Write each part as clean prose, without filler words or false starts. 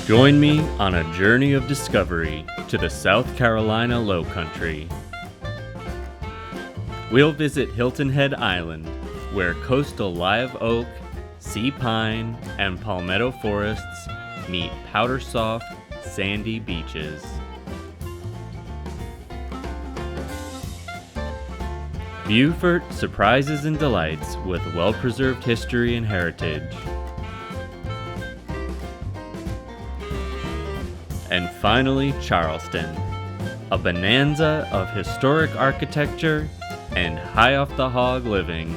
Join me on a journey of discovery to the South Carolina Lowcountry. We'll visit Hilton Head Island, where coastal live oak, sea pine, and palmetto forests meet powder-soft, sandy beaches. Beaufort surprises and delights with well-preserved history and heritage. And finally, Charleston, a bonanza of historic architecture and high-off-the-hog living.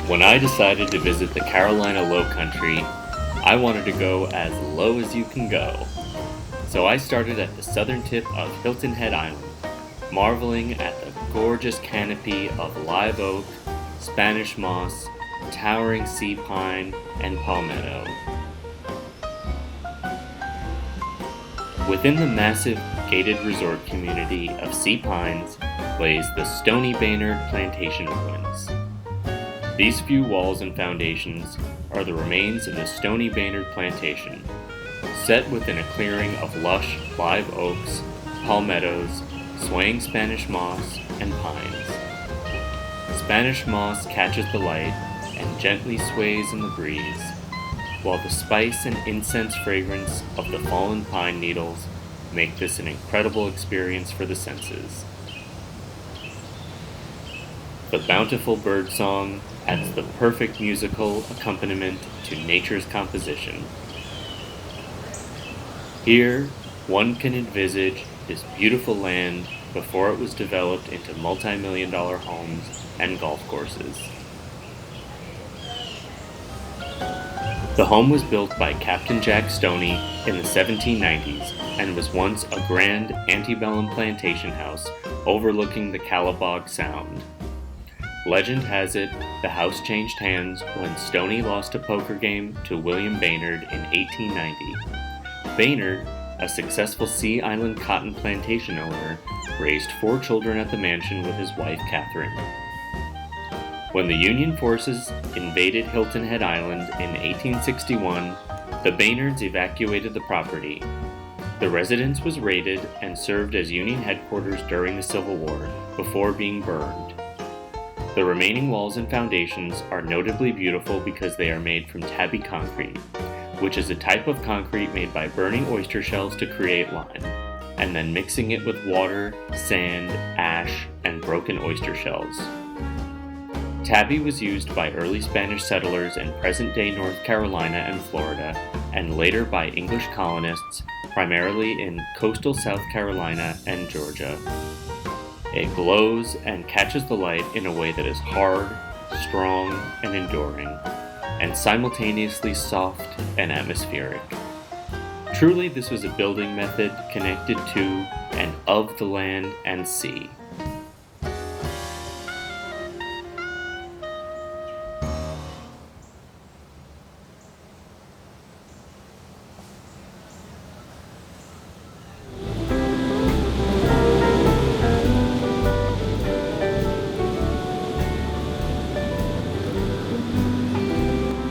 When I decided to visit the Carolina Lowcountry, I wanted to go as low as you can go. So I started at the southern tip of Hilton Head Island, marveling at the gorgeous canopy of live oak, Spanish moss, towering sea pine, and palmetto. Within the massive gated resort community of sea pines lays the Stoney Baynard Plantation ruins. These few walls and foundations are the remains of the Stoney Baynard Plantation, set within a clearing of lush live oaks, palmettos, swaying Spanish moss, and pines. Spanish moss catches the light and gently sways in the breeze, while the spice and incense fragrance of the fallen pine needles make this an incredible experience for the senses. The bountiful birdsong adds the perfect musical accompaniment to nature's composition. Here, one can envisage this beautiful land before it was developed into multi-million-dollar homes and golf courses. The home was built by Captain Jack Stoney in the 1790s and was once a grand antebellum plantation house overlooking the Calabogue Sound. Legend has it the house changed hands when Stoney lost a poker game to William Baynard in 1890. Baynard, a successful Sea Island cotton plantation owner, raised 4 children at the mansion with his wife Catherine. When the Union forces invaded Hilton Head Island in 1861, the Baynards evacuated the property. The residence was raided and served as Union headquarters during the Civil War, before being burned. The remaining walls and foundations are notably beautiful because they are made from tabby concrete, which is a type of concrete made by burning oyster shells to create lime, and then mixing it with water, sand, ash, and broken oyster shells. Tabby was used by early Spanish settlers in present-day North Carolina and Florida, and later by English colonists, primarily in coastal South Carolina and Georgia. It glows and catches the light in a way that is hard, strong, and enduring, and simultaneously soft and atmospheric. Truly, this was a building method connected to and of the land and sea.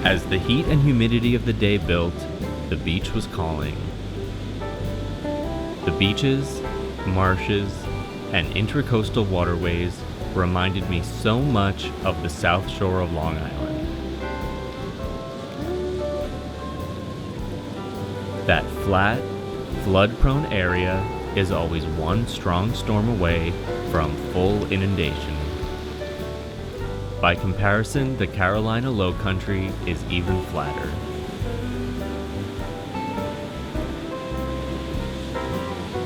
As the heat and humidity of the day built, the beach was calling. The beaches, marshes, and intracoastal waterways reminded me so much of the South Shore of Long Island. That flat, flood-prone area is always one strong storm away from full inundation. By comparison, the Carolina Lowcountry is even flatter.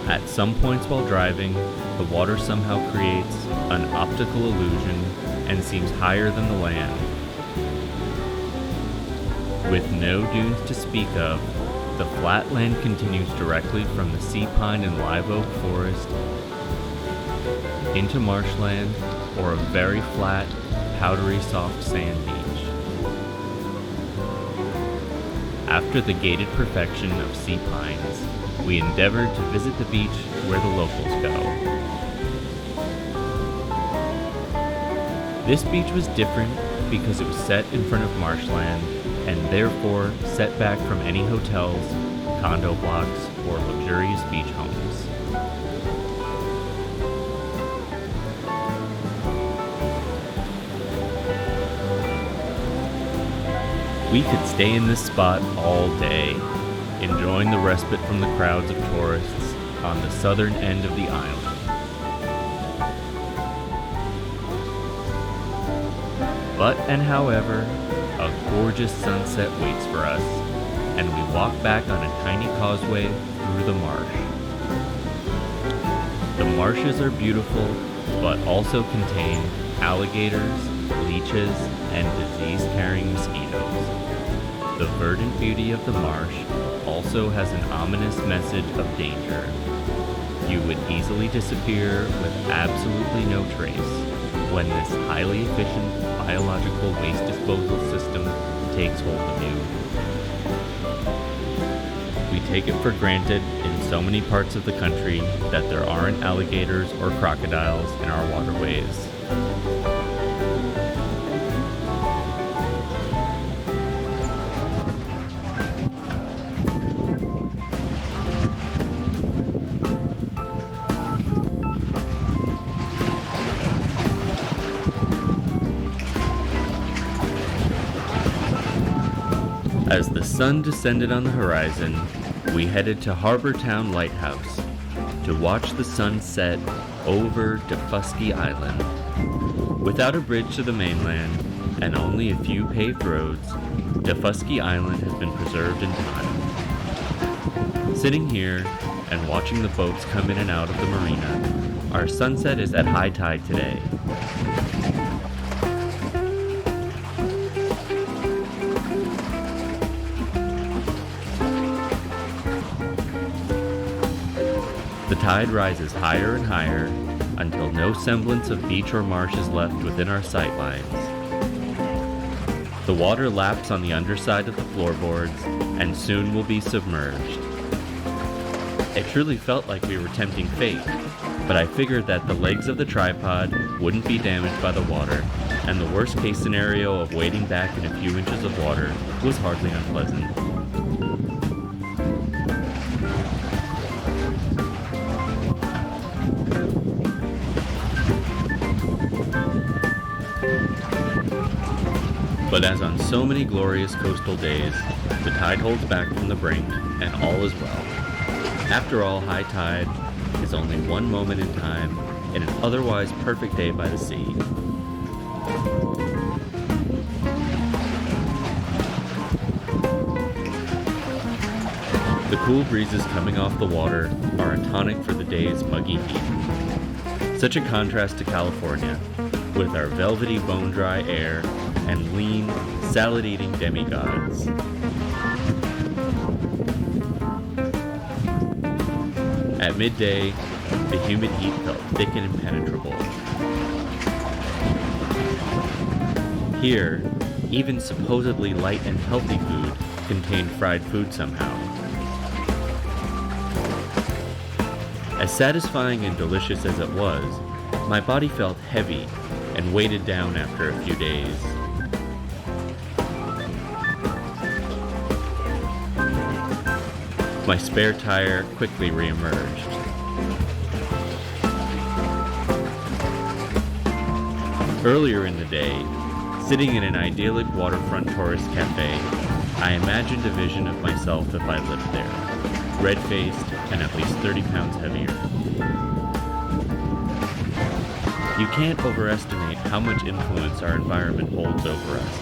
At some points while driving, the water somehow creates an optical illusion and seems higher than the land. With no dunes to speak of, the flat land continues directly from the sea pine and live oak forest into marshland or a very flat, powdery soft sand beach. After the gated perfection of sea pines, we endeavored to visit the beach where the locals go. This beach was different because it was set in front of marshland and therefore set back from any hotels, condo blocks, or luxurious beach homes. We could stay in this spot all day, enjoying the respite from the crowds of tourists on the southern end of the island. But and however, a gorgeous sunset waits for us, and we walk back on a tiny causeway through the marsh. The marshes are beautiful, but also contain alligators, leeches, and disease-carrying mosquitoes. The verdant beauty of the marsh also has an ominous message of danger. You would easily disappear with absolutely no trace when this highly efficient biological waste disposal system takes hold of you. We take it for granted in so many parts of the country that there aren't alligators or crocodiles in our waterways. As the sun descended on the horizon, we headed to Harbor Town Lighthouse to watch the sun set over Dafuskie Island. Without a bridge to the mainland and only a few paved roads, Dafuskie Island has been preserved in time. Sitting here and watching the boats come in and out of the marina, our sunset is at high tide today. The tide rises higher and higher until no semblance of beach or marsh is left within our sightlines. The water laps on the underside of the floorboards and soon will be submerged. It truly felt like we were tempting fate, but I figured that the legs of the tripod wouldn't be damaged by the water, and the worst case scenario of wading back in a few inches of water was hardly unpleasant. But as on so many glorious coastal days, the tide holds back from the brink, and all is well. After all, high tide is only one moment in time in an otherwise perfect day by the sea. The cool breezes coming off the water are a tonic for the day's muggy heat. Such a contrast to California, with our velvety bone-dry air and lean, salad-eating demigods. At midday, the humid heat felt thick and impenetrable. Here, even supposedly light and healthy food contained fried food somehow. As satisfying and delicious as it was, my body felt heavy and weighted down after a few days. My spare tire quickly reemerged. Earlier in the day, sitting in an idyllic waterfront tourist cafe, I imagined a vision of myself if I lived there, red-faced and at least 30 pounds heavier. You can't overestimate how much influence our environment holds over us.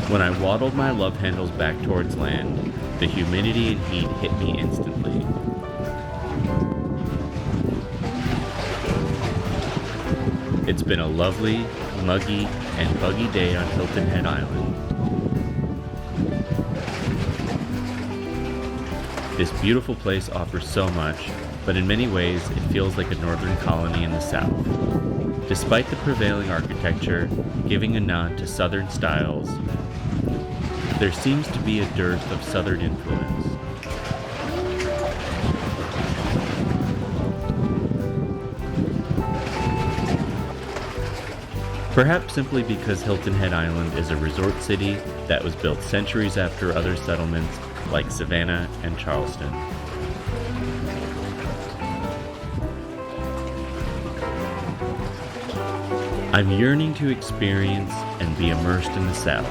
When I waddled my love handles back towards land, the humidity and heat hit me instantly. It's been a lovely, muggy, and buggy day on Hilton Head Island. This beautiful place offers so much, but in many ways it feels like a northern colony in the south. Despite the prevailing architecture giving a nod to southern styles, there seems to be a dearth of southern influence. Perhaps simply because Hilton Head Island is a resort city that was built centuries after other settlements like Savannah and Charleston. I'm yearning to experience and be immersed in the South,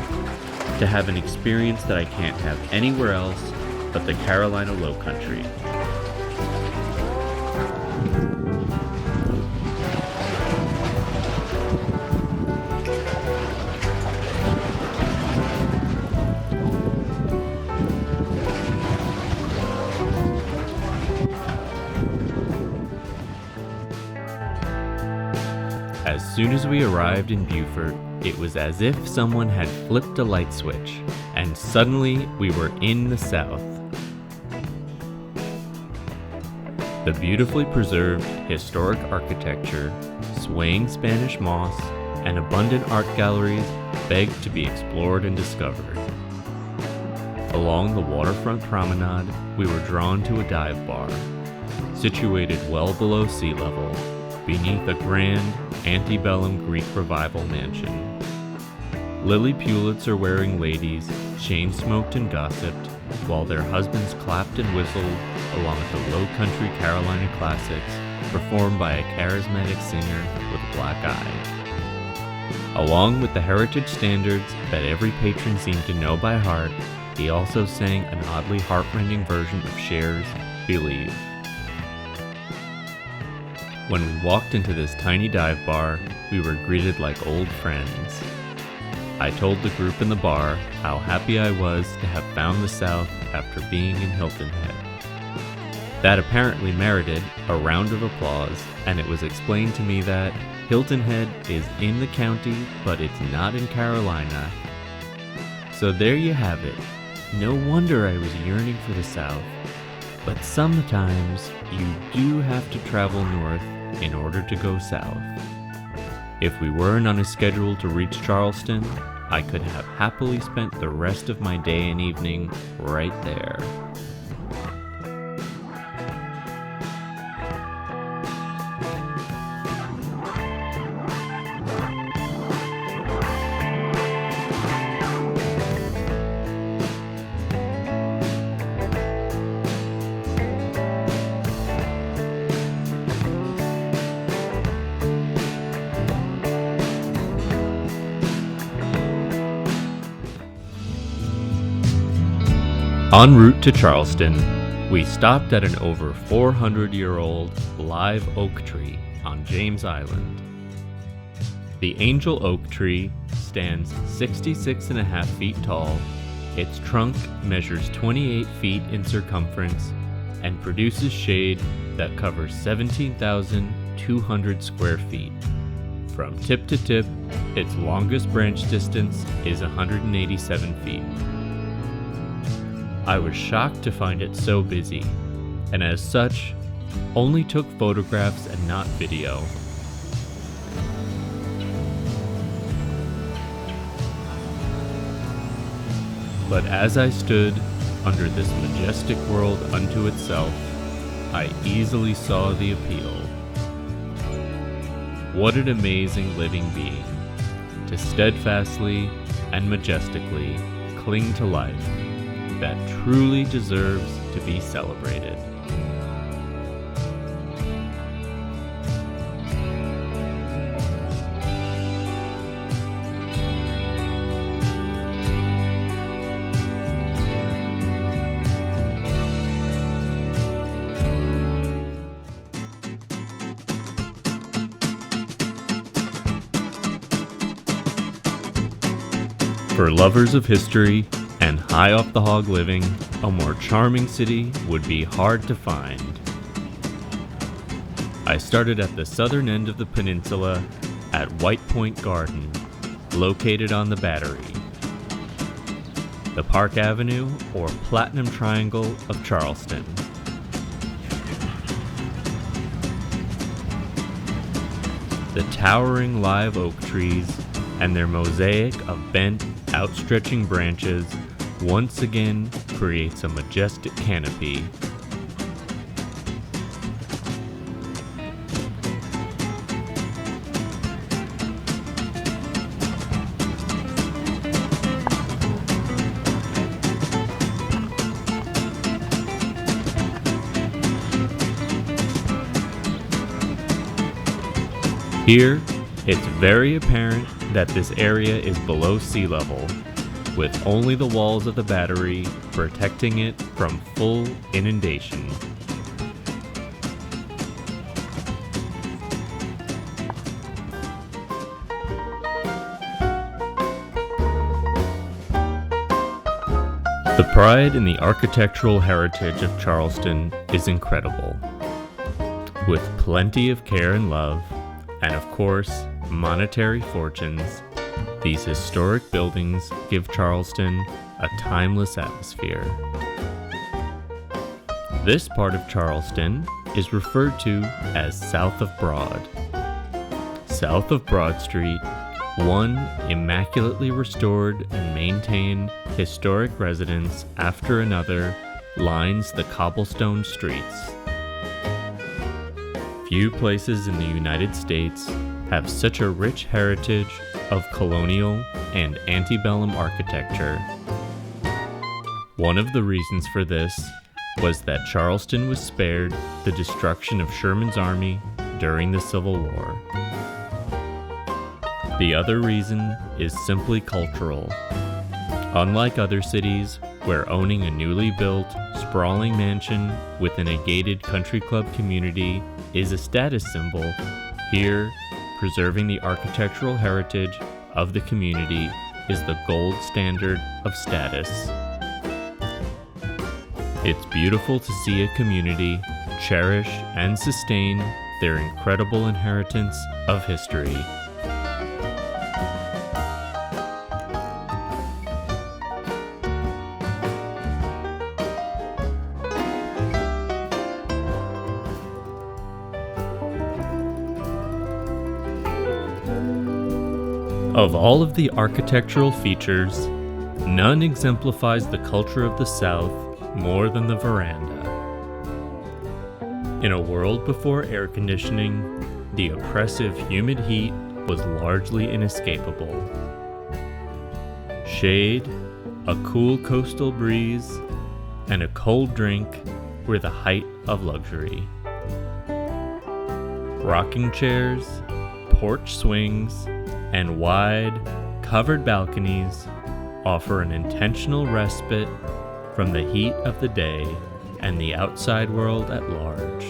to have an experience that I can't have anywhere else but the Carolina Lowcountry. As soon as we arrived in Beaufort, it was as if someone had flipped a light switch, and suddenly we were in the South. The beautifully preserved historic architecture, swaying Spanish moss, and abundant art galleries begged to be explored and discovered. Along the waterfront promenade, we were drawn to a dive bar, situated well below sea level, beneath a grand antebellum Greek Revival mansion. Lily Pulitz are wearing ladies, chain-smoked and gossiped, while their husbands clapped and whistled along with the low-country Carolina classics performed by a charismatic singer with a black eye. Along with the heritage standards that every patron seemed to know by heart, he also sang an oddly heartrending version of Cher's Believe. When we walked into this tiny dive bar, we were greeted like old friends. I told the group in the bar how happy I was to have found the South after being in Hilton Head. That apparently merited a round of applause, and it was explained to me that Hilton Head is in the county, but it's not in Carolina. So there you have it. No wonder I was yearning for the South. But sometimes you do have to travel north in order to go south. If we weren't on a schedule to reach Charleston, I could have happily spent the rest of my day and evening right there. En route to Charleston, we stopped at an over 400-year-old live oak tree on James Island. The angel oak tree stands 66.5 feet tall, its trunk measures 28 feet in circumference, and produces shade that covers 17,200 square feet. From tip to tip, its longest branch distance is 187 feet. I was shocked to find it so busy, and as such, only took photographs and not video. But as I stood under this majestic world unto itself, I easily saw the appeal. What an amazing living being, to steadfastly and majestically cling to life that truly deserves to be celebrated. For lovers of history and high off the hog living, a more charming city would be hard to find. I started at the southern end of the peninsula at White Point Garden, located on the Battery. The Park Avenue or Platinum Triangle of Charleston. The towering live oak trees and their mosaic of bent, outstretching branches once again creates a majestic canopy. Here, it's very apparent that this area is below sea level, with only the walls of the battery protecting it from full inundation. The pride in the architectural heritage of Charleston is incredible. With plenty of care and love, and of course, monetary fortunes, these historic buildings give Charleston a timeless atmosphere. This part of Charleston is referred to as South of Broad. South of Broad Street, one immaculately restored and maintained historic residence after another lines the cobblestone streets. Few places in the United States have such a rich heritage of colonial and antebellum architecture. One of the reasons for this was that Charleston was spared the destruction of Sherman's army during the Civil War. The other reason is simply cultural. Unlike other cities, where owning a newly built, sprawling mansion within a gated country club community is a status symbol, here, preserving the architectural heritage of the community is the gold standard of status. It's beautiful to see a community cherish and sustain their incredible inheritance of history. Of all of the architectural features, none exemplifies the culture of the South more than the veranda. In a world before air conditioning, the oppressive humid heat was largely inescapable. Shade, a cool coastal breeze, and a cold drink were the height of luxury. Rocking chairs, porch swings, and wide, covered balconies offer an intentional respite from the heat of the day and the outside world at large.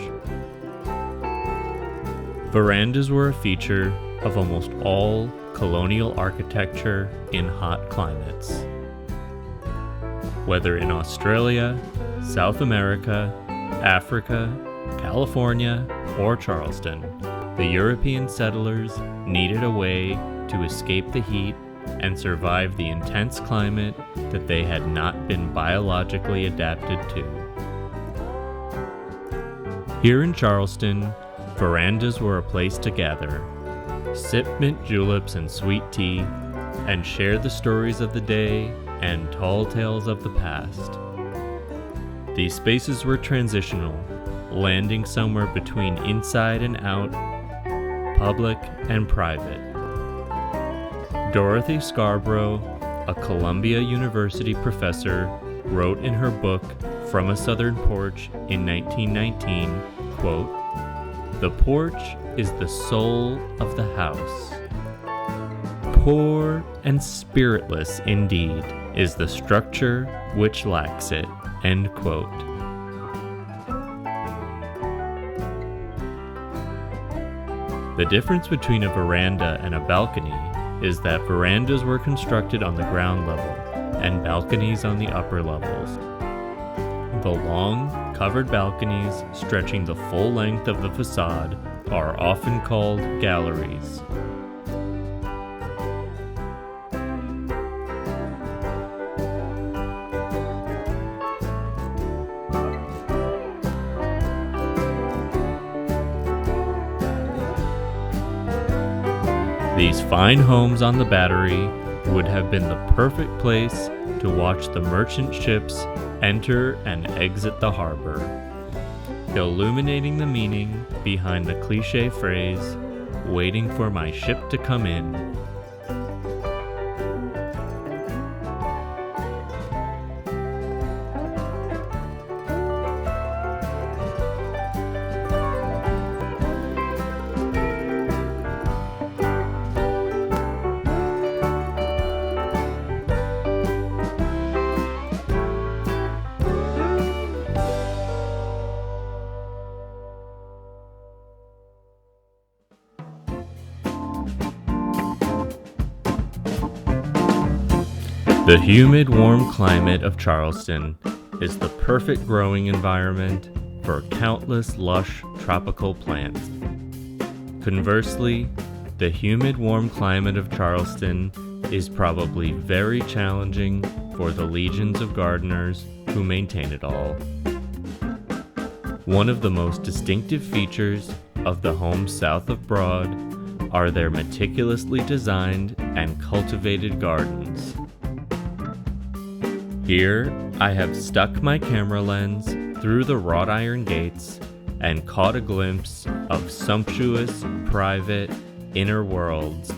Verandas were a feature of almost all colonial architecture in hot climates. Whether in Australia, South America, Africa, California, or Charleston, the European settlers needed a way to escape the heat and survive the intense climate that they had not been biologically adapted to. Here in Charleston, verandas were a place to gather, sip mint juleps and sweet tea, and share the stories of the day and tall tales of the past. These spaces were transitional, landing somewhere between inside and out, public and private. Dorothy Scarborough, a Columbia University professor, wrote in her book From a Southern Porch in 1919, quote, "The porch is the soul of the house. Poor and spiritless indeed is the structure which lacks it," end quote. The difference between a veranda and a balcony is that verandas were constructed on the ground level and balconies on the upper levels. The long, covered balconies stretching the full length of the facade are often called galleries. These fine homes on the Battery would have been the perfect place to watch the merchant ships enter and exit the harbor, illuminating the meaning behind the cliche phrase, "Waiting for my ship to come in." The humid, warm climate of Charleston is the perfect growing environment for countless lush tropical plants. Conversely, the humid, warm climate of Charleston is probably very challenging for the legions of gardeners who maintain it all. One of the most distinctive features of the homes south of Broad are their meticulously designed and cultivated gardens. Here, I have stuck my camera lens through the wrought iron gates and caught a glimpse of sumptuous, private, inner worlds.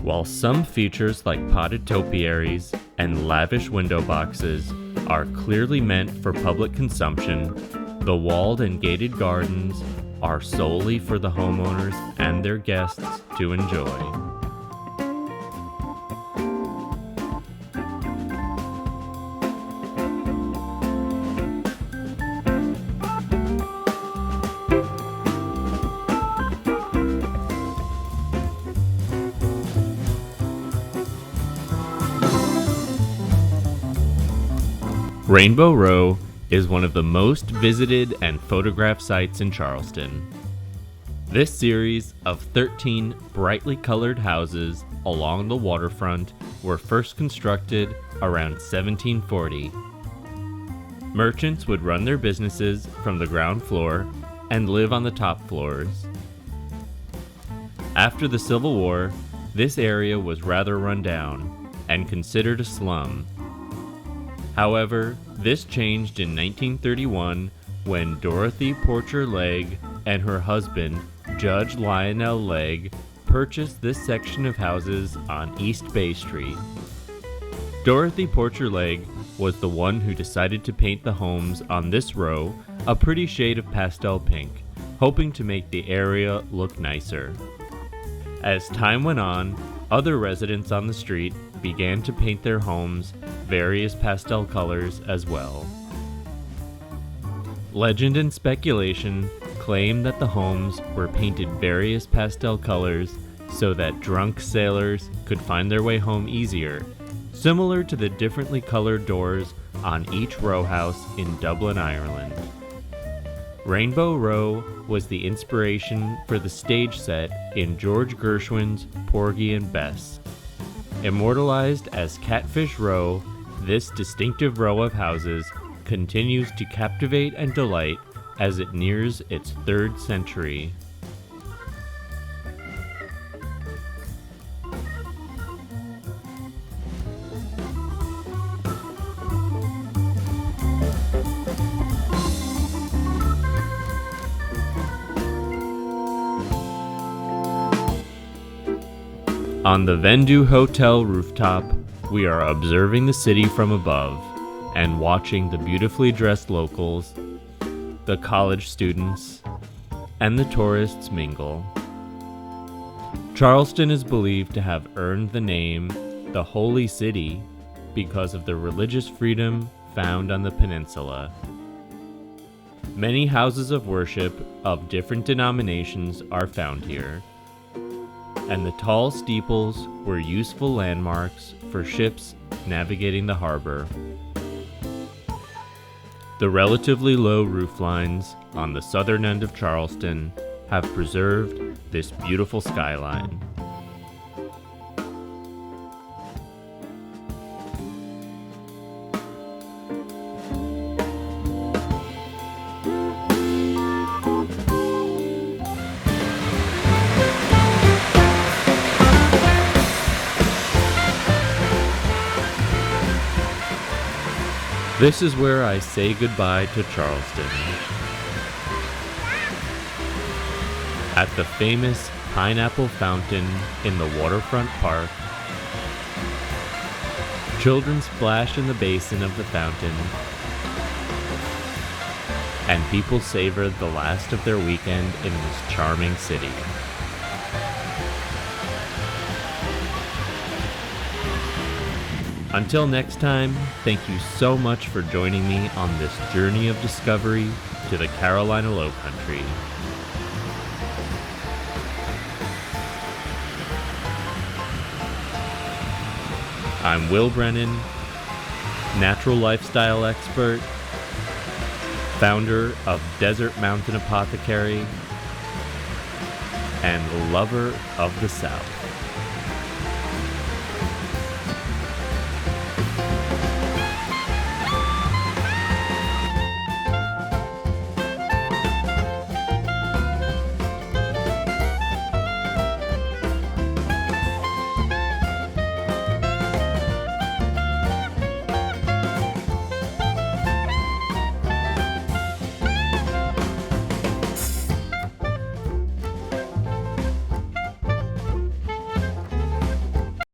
While some features like potted topiaries and lavish window boxes are clearly meant for public consumption, the walled and gated gardens are solely for the homeowners and their guests to enjoy. Rainbow Row is one of the most visited and photographed sites in Charleston. This series of 13 brightly colored houses along the waterfront were first constructed around 1740. Merchants would run their businesses from the ground floor and live on the top floors. After the Civil War, this area was rather run down and considered a slum. However, this changed in 1931 when Dorothy Porcher Legg and her husband, Judge Lionel Legg, purchased this section of houses on East Bay Street. Dorothy Porcher Legg was the one who decided to paint the homes on this row a pretty shade of pastel pink, hoping to make the area look nicer. As time went on, other residents on the street began to paint their homes various pastel colors as well. Legend and speculation claim that the homes were painted various pastel colors so that drunk sailors could find their way home easier, similar to the differently colored doors on each row house in Dublin, Ireland. Rainbow Row was the inspiration for the stage set in George Gershwin's Porgy and Bess. Immortalized as Catfish Row, this distinctive row of houses continues to captivate and delight as it nears its 3rd century. On the Vendue Hotel rooftop, we are observing the city from above and watching the beautifully dressed locals, the college students, and the tourists mingle. Charleston is believed to have earned the name the Holy City because of the religious freedom found on the peninsula. Many houses of worship of different denominations are found here, and the tall steeples were useful landmarks for ships navigating the harbor. The relatively low rooflines on the southern end of Charleston have preserved this beautiful skyline. This is where I say goodbye to Charleston. At the famous Pineapple Fountain in the waterfront park, children splash in the basin of the fountain, and people savor the last of their weekend in this charming city. Until next time, thank you so much for joining me on this journey of discovery to the Carolina Lowcountry. I'm Will Brennan, natural lifestyle expert, founder of Desert Mountain Apothecary, and lover of the South.